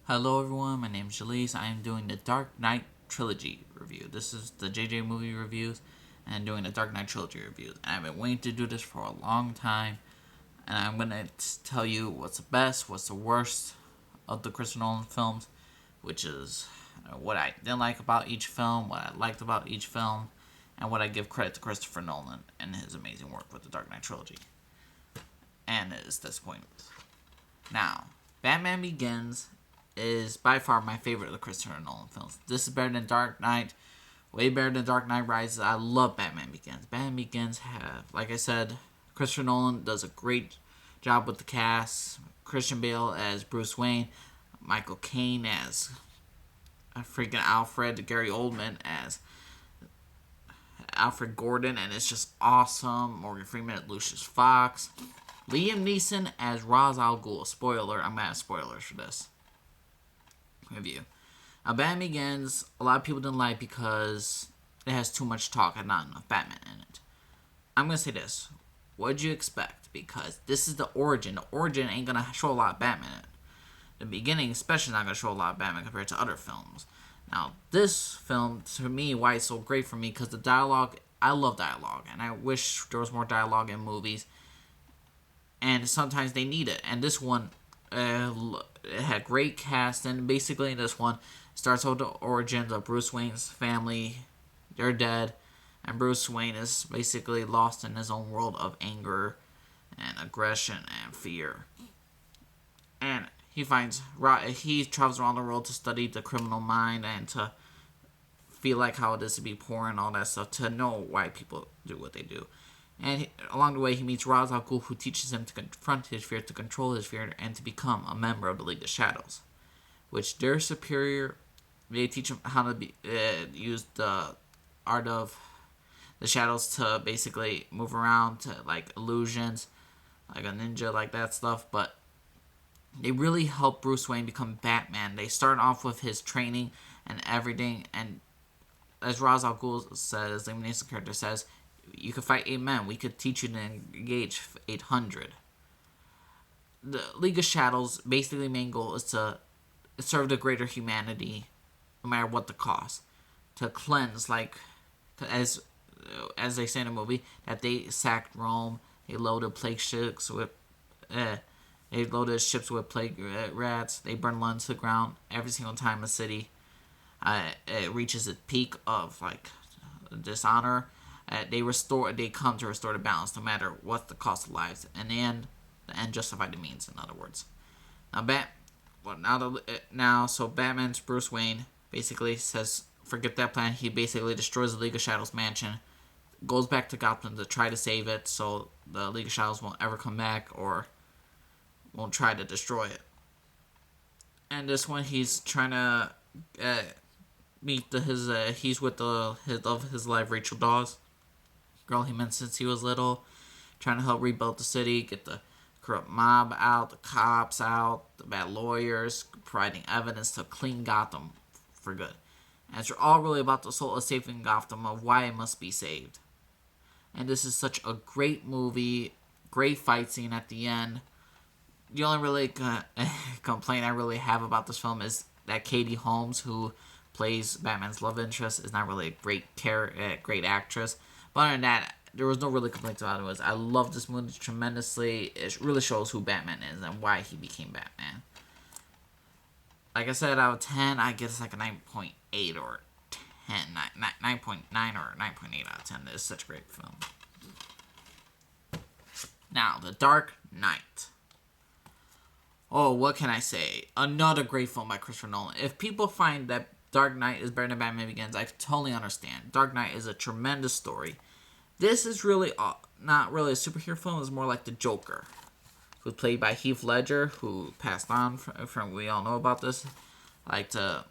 Hello everyone, my name is Jalise. I am doing the Dark Knight Trilogy review. This is the JJ movie reviews and I'm doing the Dark Knight Trilogy reviews. And I've been waiting to do this for a long time. And I'm going to tell you what's the best, what's the worst of the Christopher Nolan films, which is what I didn't like about each film, what I liked about each film, and what I give credit to Christopher Nolan and his amazing work with the Dark Knight Trilogy. And his disappointments. Now, Batman Begins is by far my favorite of the Christopher Nolan films. This is better than Dark Knight, way better than Dark Knight Rises. I love Batman Begins. Batman Begins like I said, Christopher Nolan does a great job with the cast. Christian Bale as Bruce Wayne, Michael Caine as freaking Alfred, Gary Oldman as Alfred Gordon, and it's just awesome. Morgan Freeman as Lucius Fox. Liam Neeson as Ra's al Ghul. Spoiler, I'm going to have spoilers for this review. Now, Batman Begins, a lot of people didn't like because it has too much talk and not enough Batman in it. I'm going to say this. What'd you expect? Because this is the origin. The origin ain't going to show a lot of Batman in it. The beginning especially is not going to show a lot of Batman compared to other films. Now, this film, to me, why it's so great for me, because the dialogue, I love dialogue, and I wish there was more dialogue in movies, and sometimes they need it. And this one, it had great cast, and basically this one starts with the origins of Bruce Wayne's family. They're dead, and Bruce Wayne is basically lost in his own world of anger and aggression and fear. And he travels around the world to study the criminal mind and to feel like how it is to be poor and all that stuff, to know why people do what they do. And along the way, he meets Ra's al Ghul, who teaches him to confront his fear, to control his fear, and to become a member of the League of Shadows. Which their superior, they teach him how to use the art of the shadows to basically move around, to like illusions, like a ninja, like that stuff. But they really help Bruce Wayne become Batman. They start off with his training and everything, and as Ra's al Ghul says, the Liam character says, you could fight 8 men. We could teach you to engage 800. The League of Shadows, basically, main goal is to serve the greater humanity, no matter what the cost. To cleanse, as they say in the movie, that they sacked Rome. They loaded plague ships with, plague rats. They burned land to the ground every single time a city it reaches its peak of dishonor. They come to restore the balance, no matter what the cost of lives. In the end justified the means. In other words, so Batman's Bruce Wayne basically says, forget that plan. He basically destroys the League of Shadows mansion, goes back to Gotham to try to save it, so the League of Shadows won't ever come back or won't try to destroy it. And this one, he's trying to meet he's with his love of his life, Rachel Dawes, girl he met since he was little, trying to help rebuild the city, get the corrupt mob out, the cops out, the bad lawyers, providing evidence to clean Gotham for good. And it's all really about the soul of saving Gotham, of why it must be saved. And this is such a great movie, great fight scene at the end. The only really complaint I really have about this film is that Katie Holmes, who plays Batman's love interest, is not really a great actress. But other than that, there was no really complaints about it. I love this movie tremendously. It really shows who Batman is and why he became Batman. Like I said, out of 10, I guess like a 9.8 or 10. 9.9 or 9.8 out of 10. It's such a great film. Now, The Dark Knight. Oh, what can I say? Another great film by Christopher Nolan. If people find that Dark Knight is better than Batman Begins, I totally understand. Dark Knight is a tremendous story. This is really not really a superhero film. It's more like the Joker, who's played by Heath Ledger, who passed on from we all know about this. I like to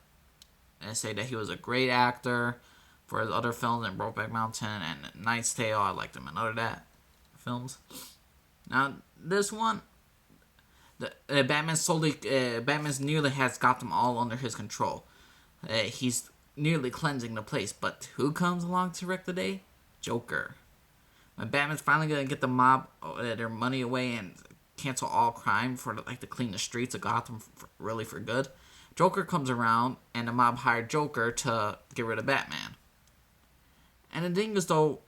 say that he was a great actor for his other films in Brokeback Mountain and Knight's Tale. I liked him in other films. Now, this one, Batman's nearly has got them all under his control. He's nearly cleansing the place, but who comes along to wreck the day? Joker. When Batman's finally gonna get the mob their money away and cancel all crime for like to clean the streets of Gotham really for good. Joker comes around, and the mob hired Joker to get rid of Batman. And the thing is, though,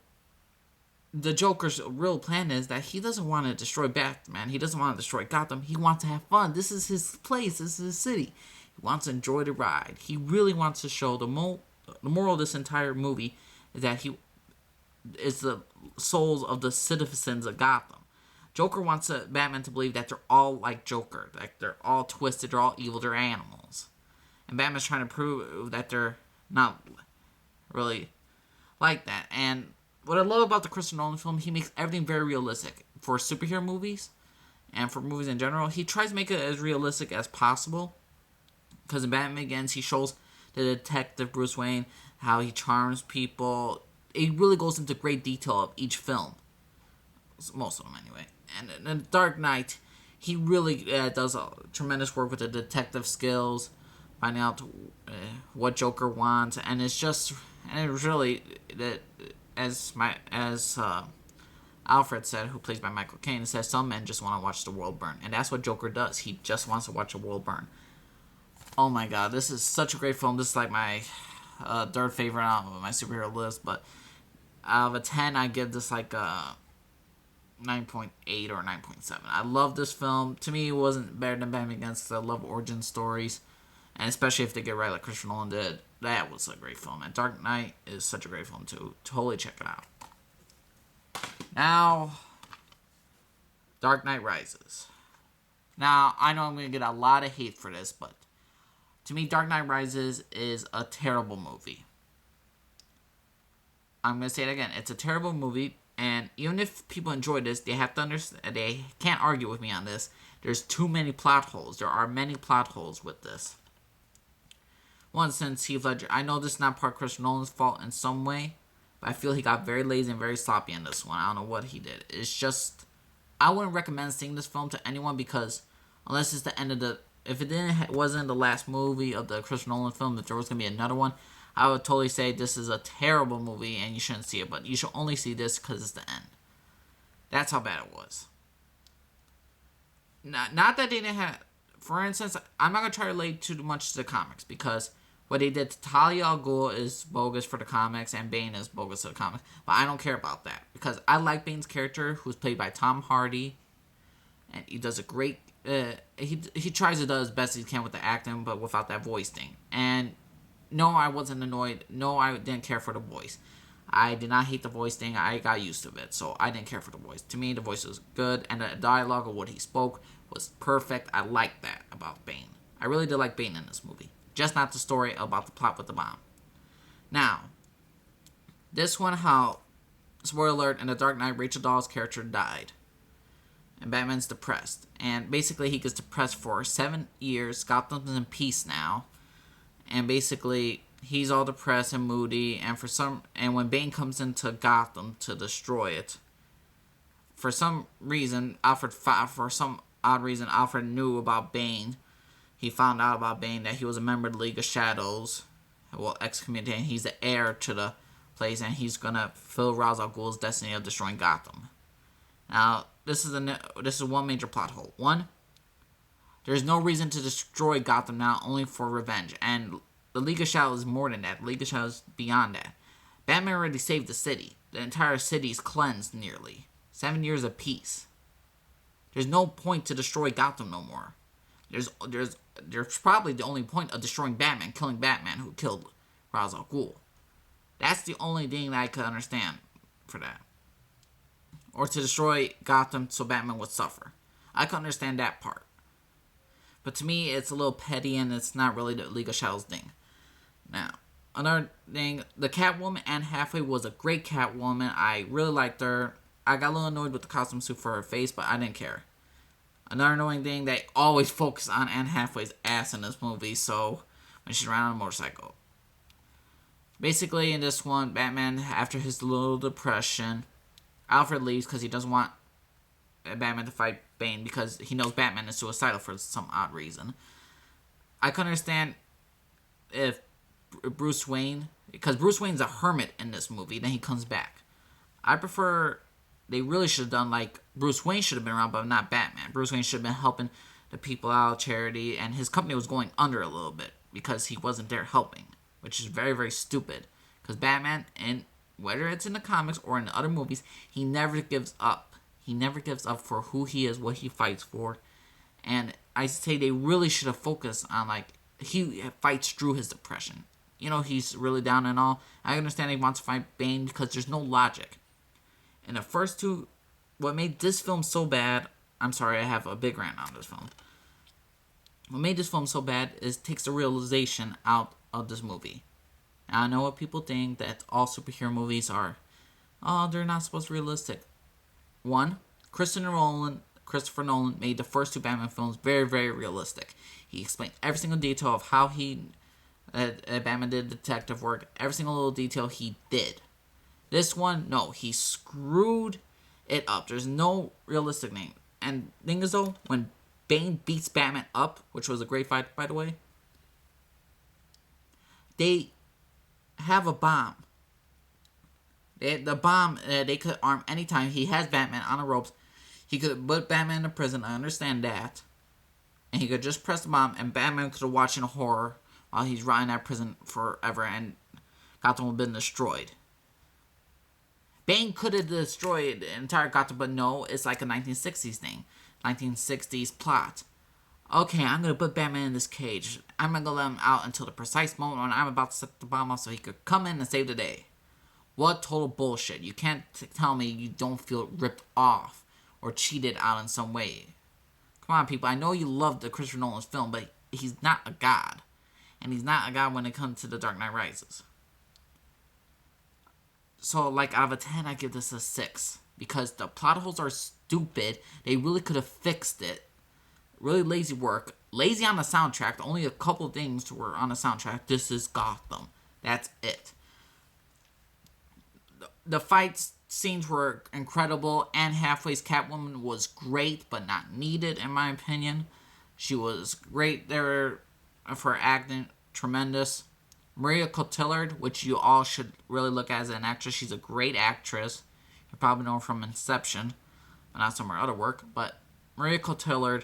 the Joker's real plan is that he doesn't want to destroy Batman. He doesn't want to destroy Gotham. He wants to have fun. This is his place. This is his city. He wants to enjoy the ride. He really wants to show the moral of this entire movie is that he is the souls of the citizens of Gotham. Joker wants Batman to believe that they're all like Joker. Like they're all twisted, they're all evil, they're animals. And Batman's trying to prove that they're not really like that. And what I love about the Christopher Nolan film, he makes everything very realistic. For superhero movies, and for movies in general, he tries to make it as realistic as possible. Because in Batman Begins, he shows the detective Bruce Wayne, how he charms people. It really goes into great detail of each film. Most of them, anyway. And in Dark Knight, he really does tremendous work with the detective skills, finding out what Joker wants, and it's just, and it was really, as Alfred said, who plays by Michael Caine, it says some men just want to watch the world burn, and that's what Joker does. He just wants to watch the world burn. Oh my god, this is such a great film. This is like my third favorite on my superhero list, but out of a 10, I give this like a 9.8 or 9.7. I love this film. To me, it wasn't better than Batman Begins. I love origin stories, and especially if they get right like Christopher Nolan did. That was a great film. And Dark Knight is such a great film too. Totally check it out. Now, Dark Knight Rises. Now, I know I'm going to get a lot of hate for this, but to me, Dark Knight Rises is a terrible movie. I'm going to say it again. It's a terrible movie. And even if people enjoy this, they have to understand, they can't argue with me on this. There's too many plot holes. There are many plot holes with this. One, since Heath Ledger, I know this is not part of Christopher Nolan's fault in some way, but I feel he got very lazy and very sloppy in this one. I don't know what he did. It's just, I wouldn't recommend seeing this film to anyone because unless it's the end of the, if it wasn't the last movie of the Christopher Nolan film, if there was going to be another one, I would totally say this is a terrible movie and you shouldn't see it, but you should only see this because it's the end. That's how bad it was. Not that they didn't have, for instance, I'm not going to try to relate too much to the comics because what they did to Talia al Ghul is bogus for the comics and Bane is bogus for the comics, but I don't care about that because I like Bane's character, who's played by Tom Hardy, and he does a great, he tries to do as best he can with the acting, but without that voice thing. And no, I wasn't annoyed. No, I didn't care for the voice. I did not hate the voice thing. I got used to it, so I didn't care for the voice. To me, the voice was good, and the dialogue of what he spoke was perfect. I liked that about Bane. I really did like Bane in this movie. Just not the story about the plot with the bomb. Now, this one, how, spoiler alert, in The Dark Knight, Rachel Dawes' character died. And Batman's depressed. And basically, he gets depressed for 7 years. Gotham's in peace now. And basically, he's all depressed and moody. And when Bane comes into Gotham to destroy it, for some reason, Alfred knew about Bane. He found out about Bane that he was a member of the League of Shadows. Well, excommunicated. He's the heir to the place, and he's gonna fulfill Ra's al Ghul's destiny of destroying Gotham. Now, this is one major plot hole. One, there's no reason to destroy Gotham now, only for revenge. And the League of Shadows is more than that. The League of Shadows is beyond that. Batman already saved the city. The entire city is cleansed nearly. 7 years of peace. There's no point to destroy Gotham no more. There's probably the only point of destroying Batman, killing Batman who killed Ra's al Ghul. That's the only thing that I could understand for that. Or to destroy Gotham so Batman would suffer. I could understand that part. But to me, it's a little petty and it's not really the League of Shadows thing. Now, another thing, the Catwoman Anne Hathaway was a great Catwoman. I really liked her. I got a little annoyed with the costume suit for her face, but I didn't care. Another annoying thing, they always focus on Anne Hathaway's ass in this movie, so when she's riding on a motorcycle. Basically, in this one, Batman, after his little depression, Alfred leaves because he doesn't want Batman to fight Bane because he knows Batman is suicidal for some odd reason. I can understand if Bruce Wayne, because Bruce Wayne's a hermit in this movie, then he comes back. I prefer they really should have done like Bruce Wayne should have been around, but not Batman. Bruce Wayne should have been helping the people out, charity, and his company was going under a little bit because he wasn't there helping, which is very, very stupid. Because Batman, and whether it's in the comics or in the other movies, he never gives up. He never gives up for who he is, what he fights for. And I say they really should have focused on, like, he fights through his depression. You know, he's really down and all. I understand he wants to fight Bane because there's no logic. In the first two, what made this film so bad, I'm sorry, I have a big rant on this film. What made this film so bad is takes the realization out of this movie. Now, I know what people think, that all superhero movies are, oh, they're not supposed to be realistic. One, Christopher Nolan made the first two Batman films very, very realistic. He explained every single detail of how Batman did detective work, every single little detail he did. This one, no, he screwed it up. There's no realistic name. And thing is though, when Bane beats Batman up, which was a great fight by the way, they have a bomb. The bomb they could arm anytime. He has Batman on the ropes. He could put Batman in prison. I understand that. And he could just press the bomb, and Batman could have watched in horror while he's rotting at prison forever, and Gotham would have been destroyed. Bane could have destroyed the entire Gotham, but no, it's like a 1960s thing. 1960s plot. Okay, I'm going to put Batman in this cage. I'm going to let him out until the precise moment when I'm about to set the bomb off so he could come in and save the day. What total bullshit. You can't tell me you don't feel ripped off or cheated out in some way. Come on, people. I know you love the Christopher Nolan's film, but he's not a god. And he's not a god when it comes to The Dark Knight Rises. So, like, out of a 10, I give this a 6. Because the plot holes are stupid. They really could have fixed it. Really lazy work. Lazy on the soundtrack. Only a couple things were on the soundtrack. This is Gotham. That's it. The fight scenes were incredible. Anne Hathaway's Catwoman was great, but not needed, in my opinion. She was great there for acting. Tremendous. Maria Cotillard, which you all should really look at as an actress. She's a great actress. You probably know her from Inception, but not some of her other work. But Maria Cotillard,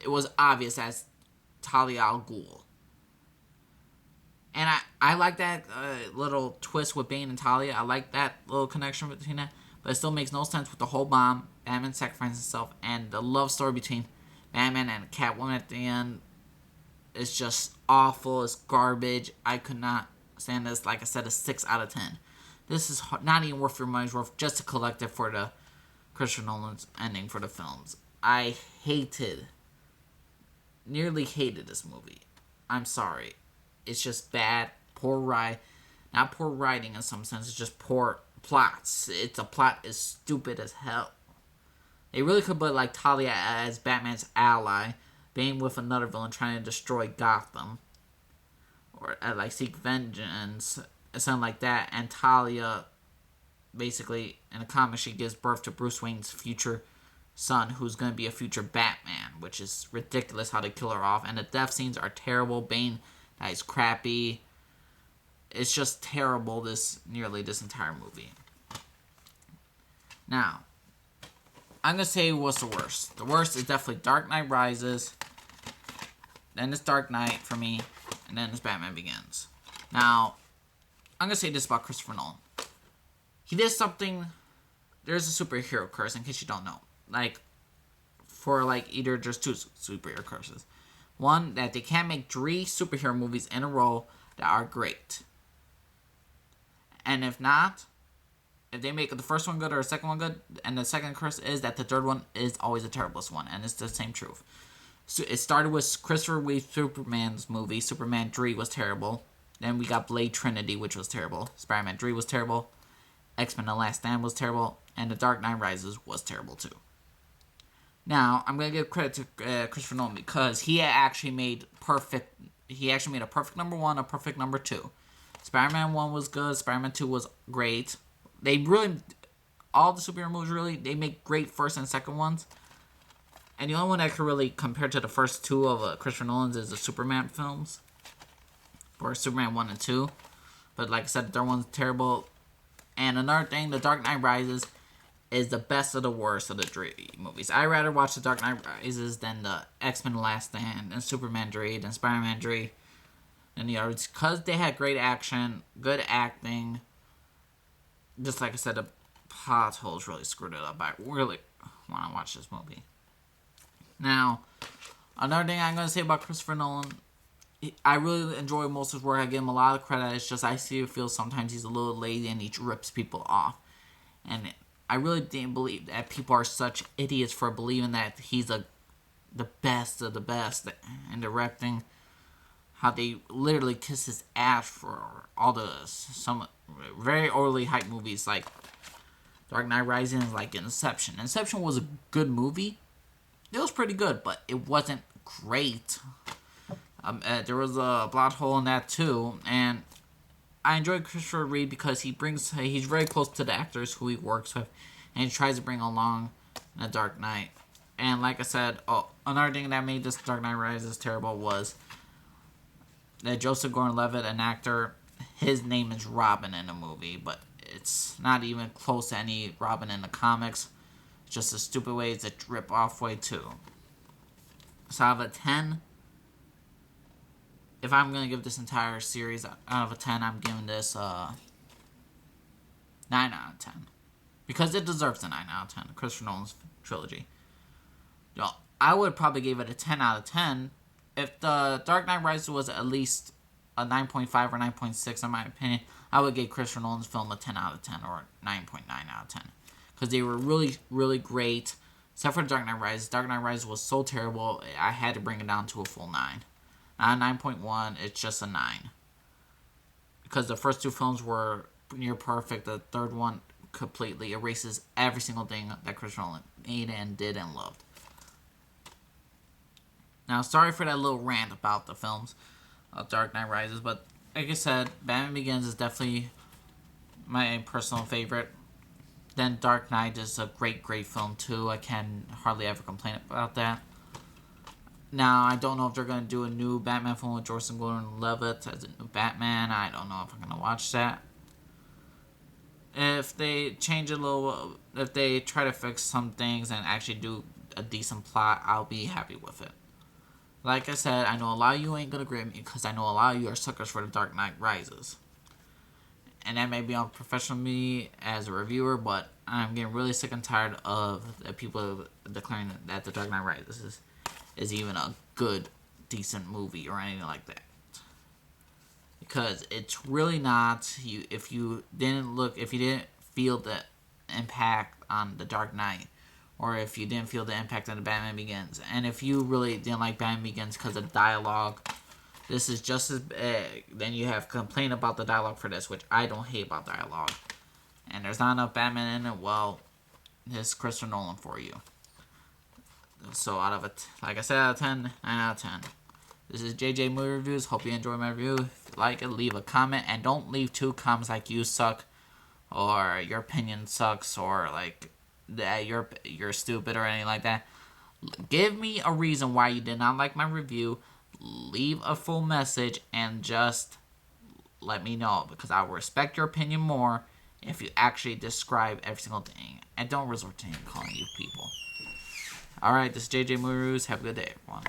it was obvious as Talia al Ghul. And I like that little twist with Bane and Talia. I like that little connection between that. But it still makes no sense with the whole bomb, Batman sacrificing himself, and the love story between Batman and Catwoman at the end. It's just awful. It's garbage. I could not stand this. Like I said, a 6 out of 10. This is not even worth your money's worth just to collect it for the Christopher Nolan's ending for the films. I nearly hated this movie. I'm sorry. It's just bad, poor writing. Not poor writing in some sense, it's just poor plots. The plot is stupid as hell. They really could put like Talia as Batman's ally, Bane with another villain trying to destroy Gotham, or like seek vengeance, something like that. And Talia, basically in the comic, she gives birth to Bruce Wayne's future son, who's going to be a future Batman, which is ridiculous how they kill her off. And the death scenes are terrible. Bane dies crappy. It's just terrible. This entire movie. Now, I'm going to say what's the worst. The worst is definitely Dark Knight Rises. Then it's Dark Knight for me. And then it's Batman Begins. Now, I'm going to say this about Christopher Nolan. He did something. There's a superhero curse, in case you don't know. Like, for like either just 2 superhero curses. One, that they can't make 3 superhero movies in a row that are great. And if not, if they make the first one good or the second one good, and the second curse is that the third one is always the terriblest one, and it's the same truth. So it started with Christopher Reeve Superman's movie. Superman 3 was terrible. Then we got Blade Trinity, which was terrible. Spider-Man 3 was terrible. X-Men The Last Stand was terrible. And The Dark Knight Rises was terrible too. Now, I'm going to give credit to Christopher Nolan because he actually made a perfect number 1, a perfect number 2. Spider-Man 1 was good. Spider-Man 2 was great. They really, all the superhero movies really, they make great first and second ones. And the only one that could really compare to the first 2 of Christopher Nolan's is the Superman films. Or Superman 1 and 2. But like I said, the third one's terrible. And another thing, The Dark Knight Rises, is the best of the worst of the three movies. I'd rather watch The Dark Knight Rises than the X-Men Last Stand and Superman 3 and Spider-Man 3 and the others, because they had great action, good acting. Just like I said, the plot holes really screwed it up. I really want to watch this movie. Now, another thing I'm going to say about Christopher Nolan, I really enjoy most of his work. I give him a lot of credit. It's just I feel sometimes he's a little lazy and he rips people off. And I really didn't believe that people are such idiots for believing that he's the best of the best in directing. How they literally kiss his ass for all some very overly hyped movies like Dark Knight Rises and like Inception. Inception was a good movie. It was pretty good, but it wasn't great. There was a plot hole in that too, and I enjoy Christopher Reeve because he's very close to the actors who he works with, and he tries to bring along the Dark Knight. And like I said, another thing that made this Dark Knight Rises terrible was that Joseph Gordon-Levitt, an actor, his name is Robin in the movie, but it's not even close to any Robin in the comics. It's just a stupid way. It's a rip-off way too. So out of a 10, if I'm going to give this entire series out of a 10, I'm giving this 9 out of 10. Because it deserves a 9 out of 10, Christopher Nolan's trilogy. I would probably give it a 10 out of 10 if the Dark Knight Rises was at least a 9.5 or 9.6 in my opinion. I would give Christopher Nolan's film a 10 out of 10 or 9.9 out of 10. Because they were really, really great. Except for Dark Knight Rises. Dark Knight Rises was so terrible, I had to bring it down to a full 9. Not a 9.1, it's just a 9. Because the first two films were near perfect. The third one completely erases every single thing that Christopher Nolan made and did and loved. Now, sorry for that little rant about the films of Dark Knight Rises, but like I said, Batman Begins is definitely my personal favorite. Then Dark Knight is a great, great film too. I can hardly ever complain about that. Now, I don't know if they're going to do a new Batman film with Joseph Gordon-Levitt as a new Batman. I don't know if I'm going to watch that. If they change a little, if they try to fix some things and actually do a decent plot, I'll be happy with it. Like I said, I know a lot of you ain't going to agree with me because I know a lot of you are suckers for The Dark Knight Rises. And that may be unprofessional of me as a reviewer, but I'm getting really sick and tired of the people declaring that The Dark Knight Rises is even a good, decent movie or anything like that. Because it's really not. If you didn't feel the impact on The Dark Knight, or if you didn't feel the impact on the Batman Begins, and if you really didn't like Batman Begins because of dialogue, this is just as big. Then you have complaint about the dialogue for this, which I don't hate about dialogue. And there's not enough Batman in it. Well, it's Christopher Nolan for you. So out of it, like I said, out of 10, 9 out of 10. This is JJ Movie Reviews. Hope you enjoy my review. If you like it, leave a comment. And don't leave 2 comments like you suck, or your opinion sucks, or like that you're stupid or anything like that. Give me a reason why you did not like my review. Leave a full message and just let me know, because I will respect your opinion more if you actually describe every single thing and don't resort to calling you people. Alright, this is JJ Movie Reviews. Have a good day, everyone.